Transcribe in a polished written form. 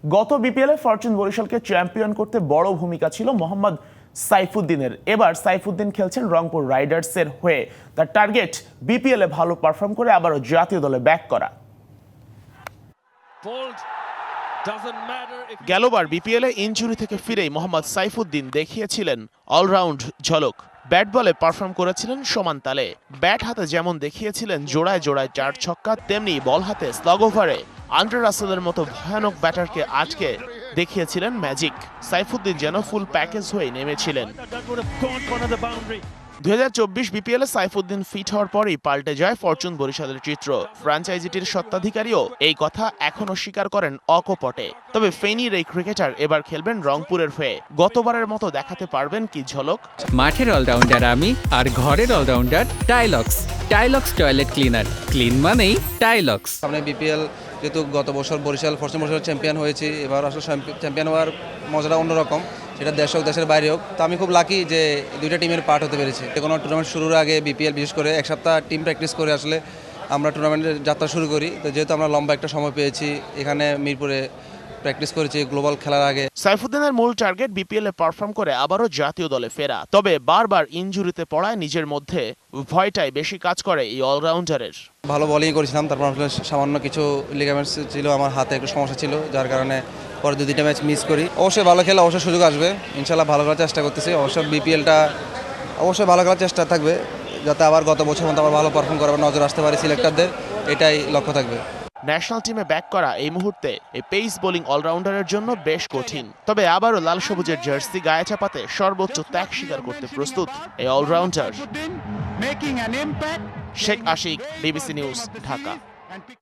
গত বিপিএলে Fortune বরিশালকে champion করতে বড় ভূমিকা ছিল মোহাম্মদ সাইফুদ্দিনের। এবার সাইফুদ্দিন খেলছেন রংপুর রাইডার্সের হয়ে। তার টার্গেট বিপিএলে ভালো পারফর্ম করে আবারও জাতীয় দলে ব্যাক করা। গেলবার বিপিএলে ইনজুরি থেকে ফিরেই মোহাম্মদ সাইফুদ্দিন দেখিয়েছিলেন অলরাউন্ড ঝলক। ব্যাট বলে পারফর্ম করেছিলেন সমান তালে। ব্যাট হাতে যেমন দেখিয়েছিলেন জোড়ায় জোড়ায় 4 ছক্কা, তেমনি বল হাতে স্লগ ওভারে আন্ডার রাসেলের মতো ভয়ানক ব্যাটারকে আজকে দেখিয়েছিলেন ম্যাজিক। সাইফুদ্দিন যেন ফুল প্যাকেজ হয়ে নেমেছিলেন। 2024 বিপিএলে সাইফুদ্দিন ফিট হওয়ার পরই পাল্টে যায় ফরচুন বরিশালের চিত্র। ফ্র্যাঞ্চাইজিটির সত্ত্বাধিকারীও এই কথা এখনো স্বীকার করেন অকপটে। তবে ফেনীর এই ক্রিকেটার এবার খেলবেন রংপুরের হয়ে। গতবারের মতো দেখাতে পারবেন কি ঝলক? মাঠের অলরাউন্ডার আমি, আর ঘরের allrounder Tilex. Tilex toilet cleaner, clean মানেই টাইলক্স। সামনে বিপিএল যেহেতু গত বছর ফরচুন বরিশাল চ্যাম্পিয়ন হয়েছি, এবার আসলে চ্যাম্পিয়ন হওয়ার মজাটা অন্যরকম, সেটা দেশ হোক দেশের বাইরে হোক। তো আমি খুব লাকি যে দুইটা টিমের পার্ট হতে পেরেছি। কোনো টুর্নামেন্ট শুরুর আগে বিপিএল বিশেষ করে এক সপ্তাহ টিম প্র্যাকটিস করে আসলে আমরা টুর্নামেন্টের যাত্রা শুরু করি। তো যেহেতু আমরা লম্বা একটা সময় পেয়েছি, এখানে মিরপুরে প্র্যাকটিস করেছি গ্লোবাল খেলার আগে। সাইফুদ্দিনের মূল টার্গেট বিপিএল এ পারফর্ম করে আবারও জাতীয় দলে ফেরা। তবে বারবার ইনজুরিতে পড়ায় নিজের মধ্যে ভয়টাই বেশি কাজ করে এই অলরাউন্ডারের। ভালো বোলিং করেছিলাম, তারপর আসলে সামান্য কিছু লিগামেন্টস ছিল, আমার হাতে একটু সমস্যা ছিল, যার কারণে পরে 2-3টা ম্যাচ মিস করি। অবশ্যই ভালো খেলে অবশ্যই সুযোগ আসবে, ইনশাল্লাহ ভালো করার চেষ্টা করতেছি। অবশ্যই বিপিএলটা অবশ্যই ভালো করার চেষ্টা থাকবে, যাতে আবার গত বছর মতো আবার ভালো পারফর্ম করার নজর আসতে পারে সিলেক্টরদের, এটাই লক্ষ্য থাকবে। ন্যাশনাল টিমে ব্যাক করা এই মুহূর্তে এই পেস বোলিং অলরাউন্ডারের জন্য বেশ কঠিন। তবে আবারও লাল সবুজের জার্সি গায়ে চাপাতে সর্বোচ্চ ত্যাগ স্বীকার করতে প্রস্তুত এই allrounder. Sheikh Ashiq, DBC news, Dhaka.